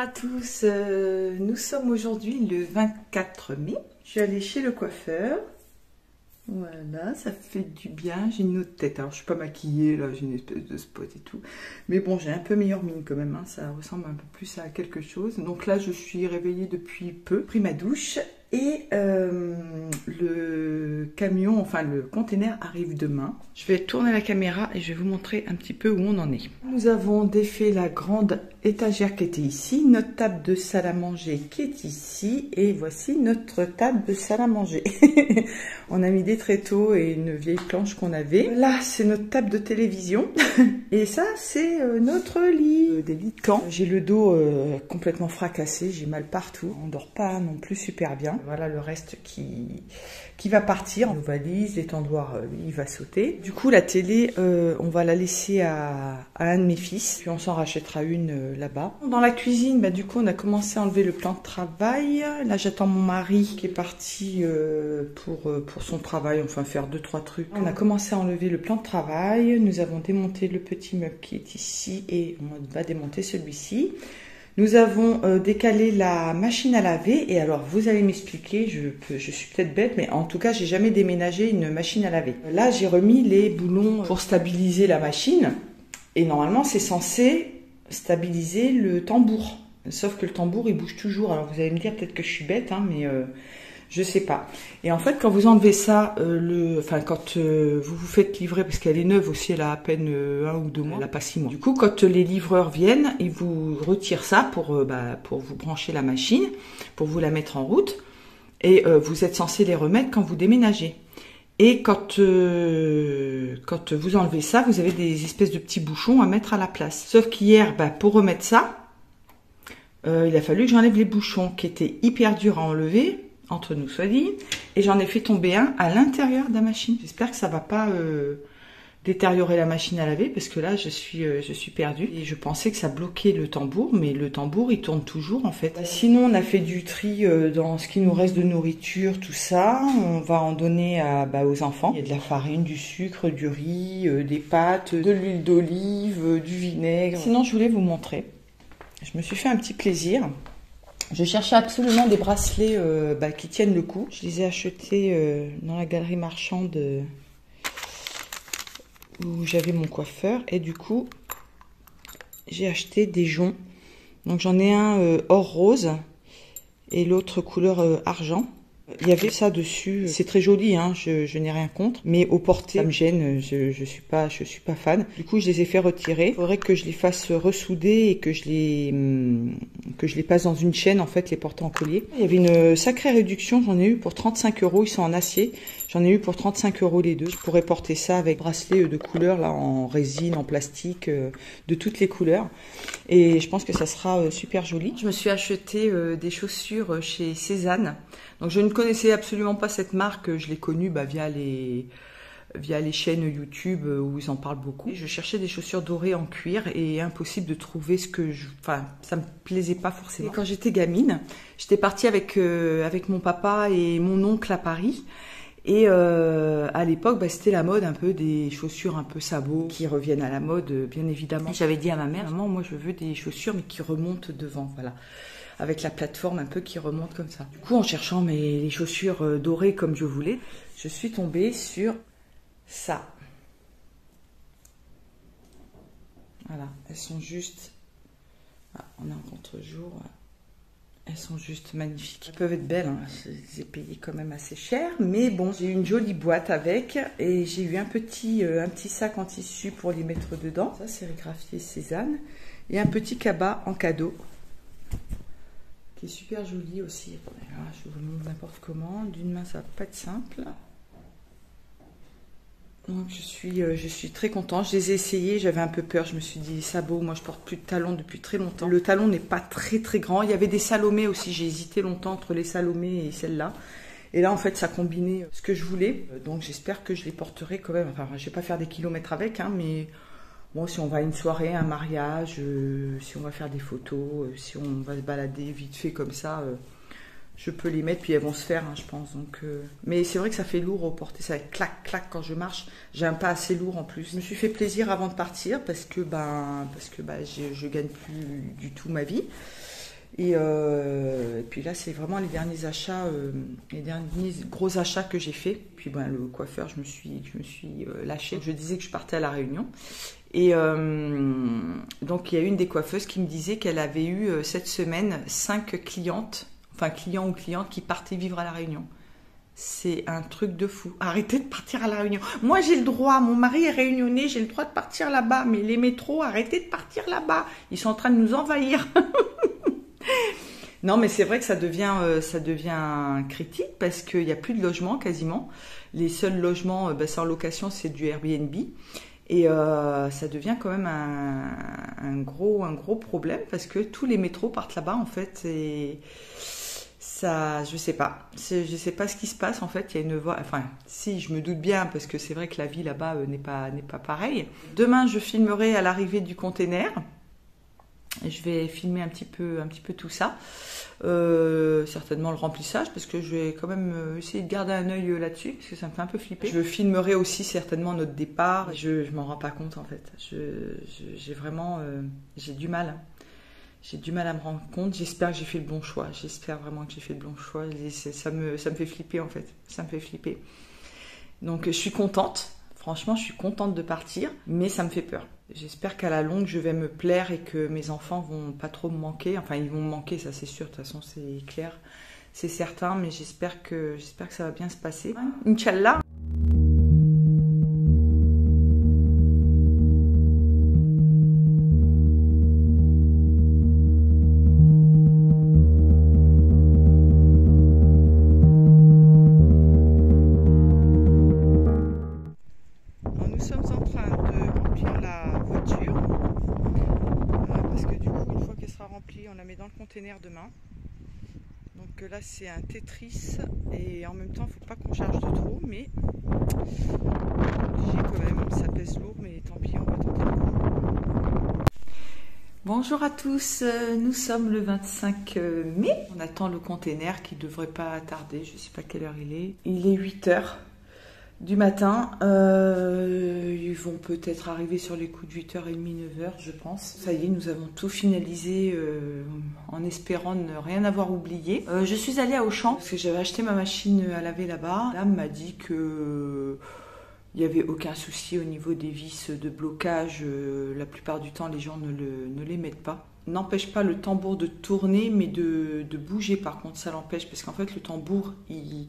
à tous, nous sommes aujourd'hui le 24 mai. Je suis allée chez le coiffeur. Voilà, ça fait du bien. J'ai une autre tête. Alors, je suis pas maquillée, là, j'ai une espèce de spot et tout. Mais bon, j'ai un peu meilleure mine quand même. Hein. Ça ressemble un peu plus à quelque chose. Donc là, je suis réveillée depuis peu. Pris ma douche. Et le camion, enfin le container arrive demain. Je vais tourner la caméra et je vais vous montrer un petit peu où on en est. Nous avons défait la grande étagère qui était ici, notre table de salle à manger qui est ici, et voici notre table de salle à manger. On a mis des tréteaux et une vieille planche qu'on avait. Là, c'est notre table de télévision. Et ça, c'est notre lit. Des lits de camp. J'ai le dos complètement fracassé, j'ai mal partout. On dort pas non plus super bien. Voilà le reste qui va partir. Nos valises, l'étendoir, lui, il va sauter. Du coup, la télé, on va la laisser à un de mes fils. Puis on s'en rachètera une là-bas. Dans la cuisine, bah, du coup, on a commencé à enlever le plan de travail. Là, j'attends mon mari qui est parti pour son travail, enfin faire 2-3 trucs. On a commencé à enlever le plan de travail. Nous avons démonté le petit meuble qui est ici et on va démonter celui-ci. Nous avons décalé la machine à laver et alors vous allez m'expliquer, je suis peut-être bête, mais en tout cas j'ai jamais déménagé une machine à laver. Là j'ai remis les boulons pour stabiliser la machine et normalement c'est censé stabiliser le tambour. Sauf que le tambour il bouge toujours, alors vous allez me dire peut-être que je suis bête, hein, mais je sais pas. Et en fait, quand vous enlevez ça, quand vous vous faites livrer, parce qu'elle est neuve aussi, elle a à peine 1 ou 2 mois, elle a pas 6 mois. Du coup, quand les livreurs viennent, ils vous retirent ça pour vous brancher la machine, pour vous la mettre en route, et vous êtes censé les remettre quand vous déménagez. Et quand vous enlevez ça, vous avez des espèces de petits bouchons à mettre à la place. Sauf qu'hier, pour remettre ça, il a fallu que j'enlève les bouchons, qui étaient hyper durs à enlever, entre nous soit dit, et j'en ai fait tomber un à l'intérieur de la machine. J'espère que ça va pas détériorer la machine à laver, parce que là je suis perdue. Et je pensais que ça bloquait le tambour, mais le tambour il tourne toujours en fait. Sinon on a fait du tri dans ce qui nous reste de nourriture, tout ça. On va en donner aux enfants. Il y a de la farine, du sucre, du riz, des pâtes, de l'huile d'olive, du vinaigre. Sinon je voulais vous montrer. Je me suis fait un petit plaisir. Je cherchais absolument des bracelets qui tiennent le coup. Je les ai achetés dans la galerie marchande où j'avais mon coiffeur. Et du coup, j'ai acheté des joncs. Donc j'en ai un or rose et l'autre couleur argent. Il y avait ça dessus, c'est très joli, hein, je n'ai rien contre, mais au porté, ça me gêne, je suis pas fan. Du coup, je les ai fait retirer. Il faudrait que je les fasse ressouder et que je les passe dans une chaîne, en fait, les porter en collier. Il y avait une sacrée réduction, j'en ai eu pour 35 €, ils sont en acier. J'en ai eu pour 35 € les deux. Je pourrais porter ça avec bracelet de couleurs, là, en résine, en plastique, de toutes les couleurs. Et je pense que ça sera super joli. Je me suis acheté des chaussures chez Cézanne. Donc je ne connaissais absolument pas cette marque, je l'ai connue via les chaînes YouTube où ils en parlent beaucoup. Je cherchais des chaussures dorées en cuir et impossible de trouver ça me plaisait pas forcément. Et quand j'étais gamine, j'étais partie avec mon papa et mon oncle à Paris. Et à l'époque, c'était la mode un peu des chaussures un peu sabots qui reviennent à la mode, bien évidemment. J'avais dit à ma mère, maman, moi je veux des chaussures mais qui remontent devant, voilà. Avec la plateforme un peu qui remonte comme ça. Du coup, en cherchant les chaussures dorées comme je voulais, je suis tombée sur ça. Voilà, elles sont juste... Ah, on est en contre-jour. Elles sont juste magnifiques. Elles peuvent être belles, hein. Je les ai payées quand même assez cher. Mais bon, j'ai eu une jolie boîte avec et j'ai eu un petit sac en tissu pour les mettre dedans. Ça, sérigraphié Cézanne. Et un petit cabas en cadeau. Qui est super joli aussi. Voilà, je vous le montre n'importe comment. D'une main, ça va pas être simple. Donc je suis très contente. Je les ai essayés, j'avais un peu peur. Je me suis dit, sabots, moi je porte plus de talons depuis très longtemps. Le talon n'est pas très grand. Il y avait des Salomé aussi. J'ai hésité longtemps entre les Salomé et celle-là. Et là, en fait, ça combinait ce que je voulais. Donc j'espère que je les porterai quand même. Enfin, je vais pas faire des kilomètres avec, hein, mais... Bon, si on va à une soirée, un mariage, si on va faire des photos, si on va se balader vite fait comme ça, je peux les mettre, puis elles vont se faire, hein, je pense. Donc, mais c'est vrai que ça fait lourd au porter, ça fait clac, clac quand je marche. J'ai un pas assez lourd en plus. Je me suis fait plaisir avant de partir parce que je gagne plus du tout ma vie. Et puis là, c'est vraiment les derniers achats, les derniers gros achats que j'ai fait. Puis ben, le coiffeur, je me suis lâchée. Je disais que je partais à La Réunion. Et donc, il y a une des coiffeuses qui me disait qu'elle avait eu cette semaine 5 clientes, enfin clients ou clientes qui partaient vivre à La Réunion. C'est un truc de fou. Arrêtez de partir à La Réunion. Moi, j'ai le droit. Mon mari est réunionnais. J'ai le droit de partir là-bas. Mais les métros, arrêtez de partir là-bas. Ils sont en train de nous envahir. Non, mais c'est vrai que ça devient critique parce qu'il n'y a plus de logements quasiment. Les seuls logements, c'est en location, c'est du Airbnb. Et ça devient quand même un gros problème parce que tous les métros partent là-bas en fait. Et ça, je sais pas ce qui se passe en fait. Il y a une voie, enfin, si je me doute bien parce que c'est vrai que la vie là-bas n'est pas pareille. Demain, je filmerai à l'arrivée du container. Je vais filmer un petit peu tout ça, certainement le remplissage parce que je vais quand même essayer de garder un œil là-dessus parce que ça me fait un peu flipper. Je filmerai aussi certainement notre départ. Je m'en rends pas compte en fait. J'ai vraiment j'ai du mal à me rendre compte. J'espère que j'ai fait le bon choix. J'espère vraiment que j'ai fait le bon choix. Et ça me fait flipper en fait. Ça me fait flipper. Donc je suis contente. Franchement, je suis contente de partir, mais ça me fait peur. J'espère qu'à la longue, je vais me plaire et que mes enfants vont pas trop me manquer. Enfin, ils vont me manquer, ça c'est sûr. De toute façon, c'est clair, c'est certain. Mais j'espère que ça va bien se passer. Inch'Allah. On la met dans le container demain. Donc là c'est un Tetris et en même temps il ne faut pas qu'on charge de trop, mais obligé quand même, ça pèse lourd, mais tant pis, on va tenter le coup. Bonjour à tous, nous sommes le 25 mai. On attend le container qui ne devrait pas tarder, je ne sais pas quelle heure il est. Il est 8h du matin. Ils vont peut-être arriver sur les coups de 8h30, 9h, je pense. Ça y est, nous avons tout finalisé en espérant ne rien avoir oublié. Je suis allée à Auchan parce que j'avais acheté ma machine à laver là-bas. Là, m'a dit que il n'y avait aucun souci au niveau des vis de blocage. La plupart du temps, les gens ne les mettent pas. N'empêche pas le tambour de tourner, mais de bouger. Par contre, ça l'empêche parce qu'en fait, le tambour, il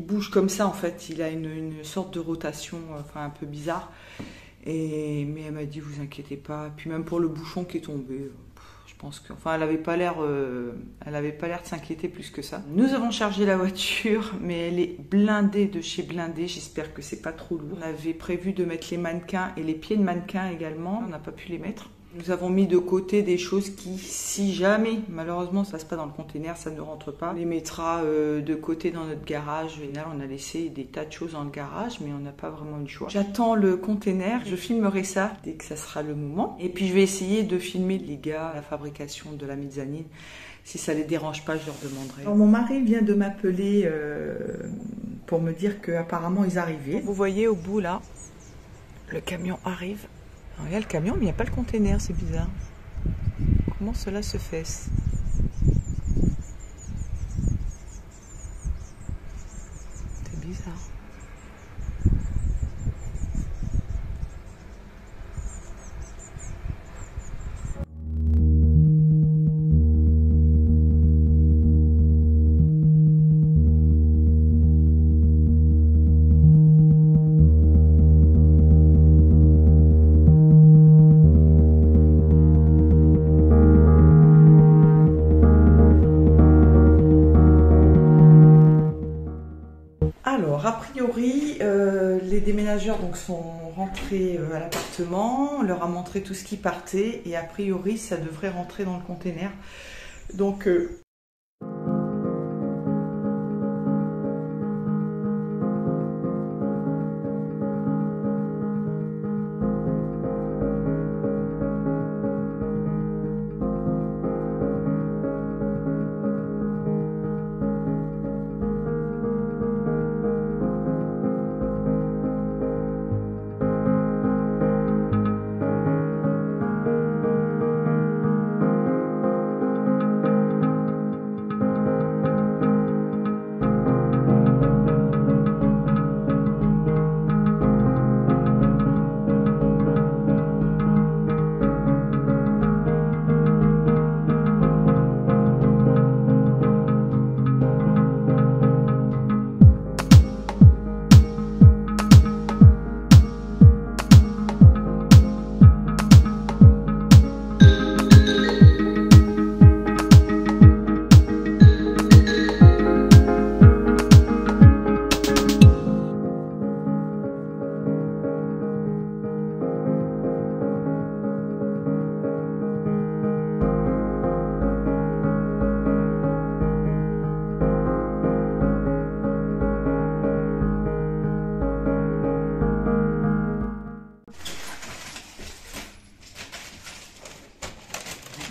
bouge comme ça en fait, il a une sorte de rotation, enfin un peu bizarre. Mais elle m'a dit vous inquiétez pas. Puis même pour le bouchon qui est tombé, je pense que, enfin elle avait pas l'air de s'inquiéter plus que ça. Nous avons chargé la voiture, mais elle est blindée de chez blindé. J'espère que c'est pas trop lourd. On avait prévu de mettre les mannequins et les pieds de mannequin également. On n'a pas pu les mettre. Nous avons mis de côté des choses qui, si jamais, malheureusement, ça ne passe pas dans le container, ça ne rentre pas, on les mettra de côté dans notre garage. Et là, on a laissé des tas de choses dans le garage, mais on n'a pas vraiment eu le choix. J'attends le container, je filmerai ça dès que ça sera le moment. Et puis, je vais essayer de filmer les gars, la fabrication de la mezzanine. Si ça les dérange pas, je leur demanderai. Alors, mon mari vient de m'appeler pour me dire qu'apparemment, ils arrivaient. Vous voyez au bout, là, le camion arrive. Alors, il y a le camion, mais il n'y a pas le container, c'est bizarre. Comment cela se fait? C'est bizarre. Alors, a priori, les déménageurs donc, sont rentrés à l'appartement, on leur a montré tout ce qui partait et a priori, ça devrait rentrer dans le container. Donc,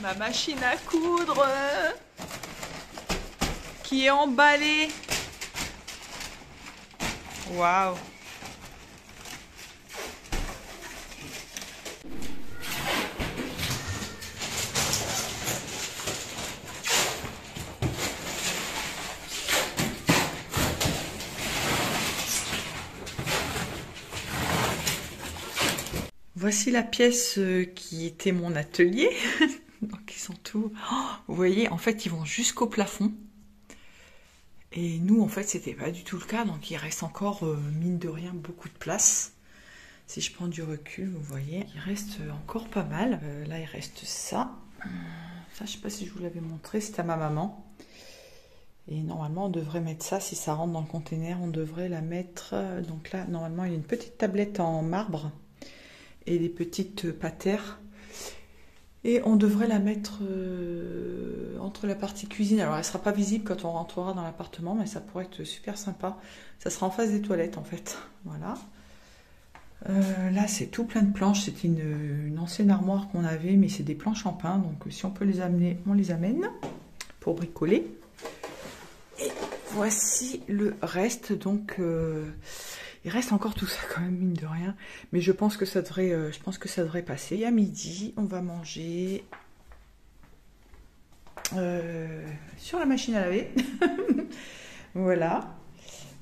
ma machine à coudre qui est emballée. Waouh! Voici la pièce qui était mon atelier. Donc ils sont tous... Oh, vous voyez, en fait, ils vont jusqu'au plafond. Et nous, en fait, c'était pas du tout le cas. Donc il reste encore, mine de rien, beaucoup de place. Si je prends du recul, vous voyez, il reste encore pas mal. Là, il reste ça. Ça, je sais pas si je vous l'avais montré, c'était à ma maman. Et normalement, on devrait mettre ça, si ça rentre dans le container, on devrait la mettre... Donc là, normalement, il y a une petite tablette en marbre et des petites patères. Et on devrait la mettre entre la partie cuisine. Alors, elle ne sera pas visible quand on rentrera dans l'appartement, mais ça pourrait être super sympa. Ça sera en face des toilettes, en fait. Voilà. Là, c'est tout plein de planches. C'est une ancienne armoire qu'on avait, mais c'est des planches en pin. Donc, si on peut les amener, on les amène pour bricoler. Et voici le reste. Donc, il reste encore tout ça quand même, mine de rien. Mais je pense que ça devrait passer. Et à midi, on va manger sur la machine à laver. Voilà.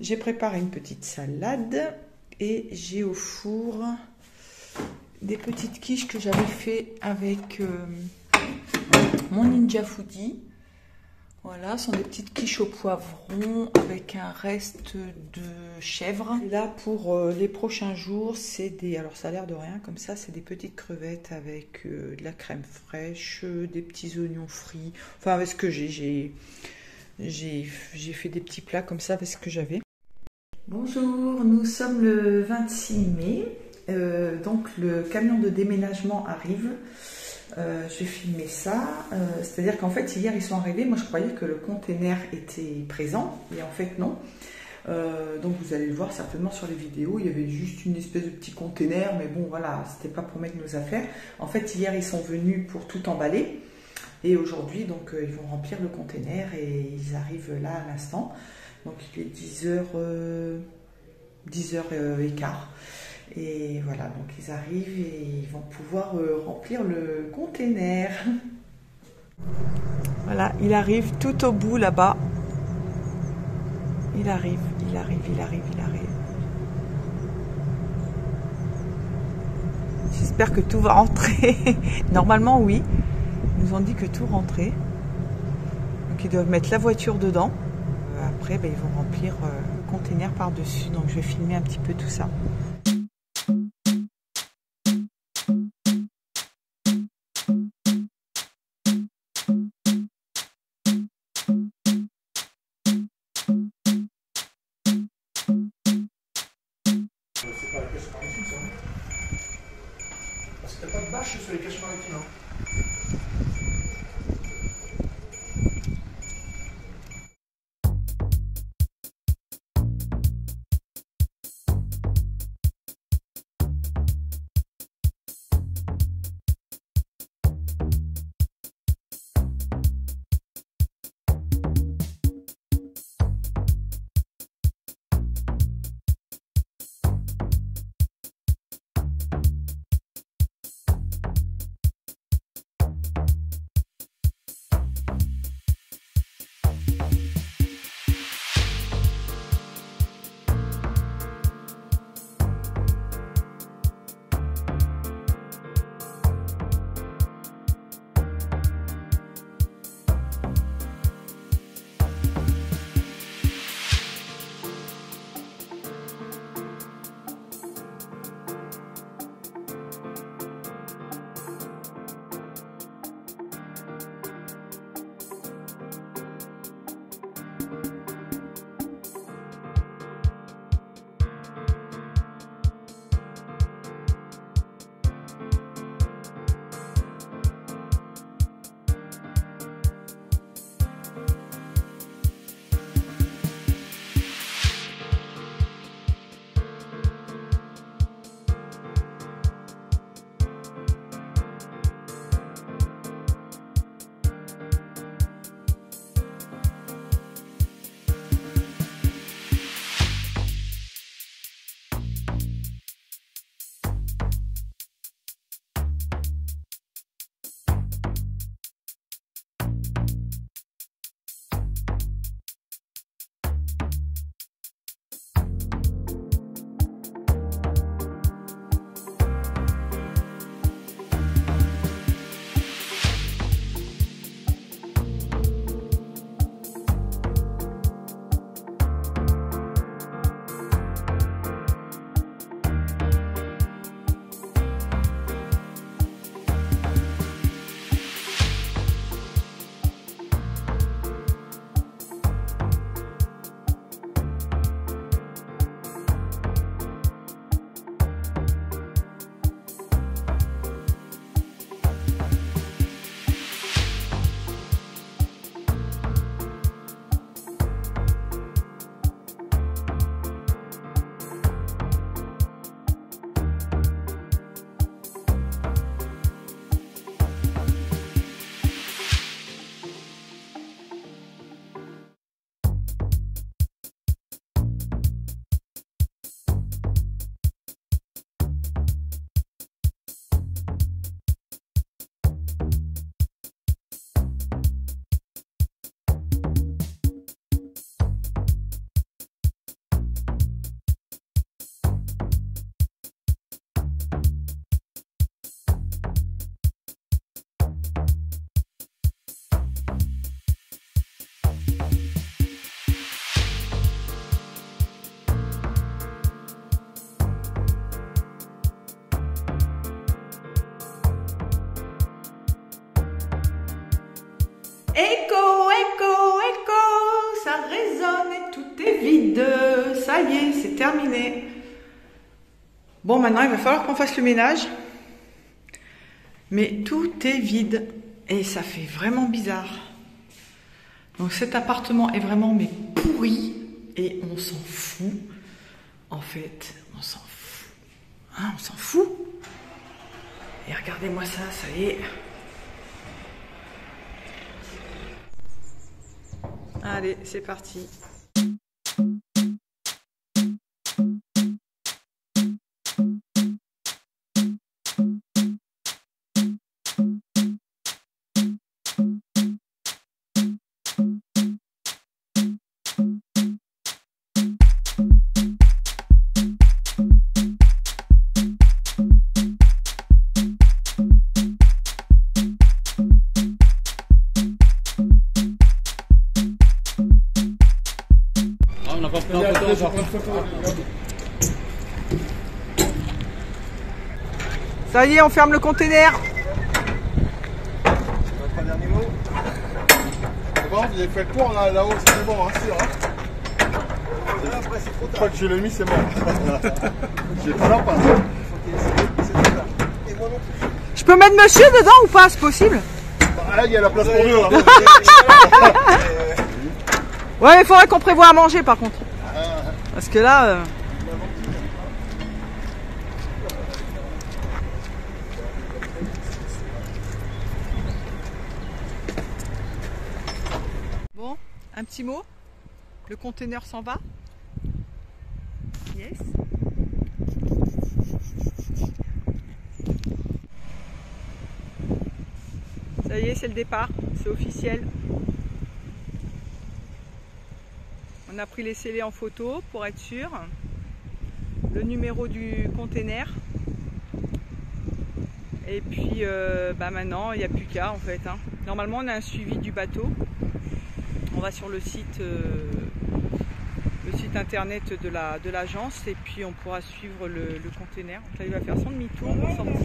J'ai préparé une petite salade. Et j'ai au four des petites quiches que j'avais fait avec mon Ninja Foodie. Voilà, ce sont des petites quiches au poivron avec un reste de chèvre. Et là, pour les prochains jours, c'est des... Alors, ça a l'air de rien, comme ça, c'est des petites crevettes avec de la crème fraîche, des petits oignons frits. Enfin, avec ce que j'ai fait des petits plats comme ça avec ce que j'avais. Bonjour, nous sommes le 26 mai. Donc, le camion de déménagement arrive. Je vais filmer ça, c'est-à-dire qu'en fait hier ils sont arrivés, moi je croyais que le container était présent et en fait non, donc vous allez le voir certainement sur les vidéos, il y avait juste une espèce de petit container, mais bon voilà, c'était pas pour mettre nos affaires. En fait hier ils sont venus pour tout emballer et aujourd'hui donc ils vont remplir le container et ils arrivent là à l'instant, donc il est 10h15. Et voilà, donc ils arrivent et ils vont pouvoir remplir le container. Voilà, il arrive tout au bout là-bas. Il arrive. J'espère que tout va rentrer. Normalement, oui. Ils nous ont dit que tout rentrait. Donc ils doivent mettre la voiture dedans. Après, ils vont remplir le container par-dessus. Donc je vais filmer un petit peu tout ça. C'est pas la cache maritime, ça, non? Parce que t'as pas de bâche sur les caches maritimes, hein. Écho, écho, écho, ça résonne et tout est vide. Ça y est, c'est terminé. Bon, maintenant, il va falloir qu'on fasse le ménage. Mais tout est vide et ça fait vraiment bizarre. Donc cet appartement est vraiment mais pourri et on s'en fout. En fait, on s'en fout. Hein, on s'en fout. Et regardez-moi ça, ça y est. Allez, c'est parti. Ça y est, on ferme le conteneur. Pas dernier mot. C'est bon, vous avez fait le tour là-haut, c'est bon, hein, sûr. Hein. Une fois que je l'ai mis, c'est bon. J'ai pas l'air pas. Et moi non plus. Je peux mettre monsieur dedans ou pas? C'est possible? Bah, là, il y a la place pour deux. Là. Ouais, mais il faudrait qu'on prévoie à manger par contre. Parce que là... Bon, un petit mot. Le conteneur s'en va. Yes. Ça y est, c'est le départ. C'est officiel. On a pris les scellés en photo pour être sûr. Le numéro du container. Et puis maintenant, il n'y a plus qu'à en fait. Hein. Normalement, on a un suivi du bateau. On va sur le site internet de l'agence et puis on pourra suivre le container. Donc là, il va faire son demi-tour pour sortir.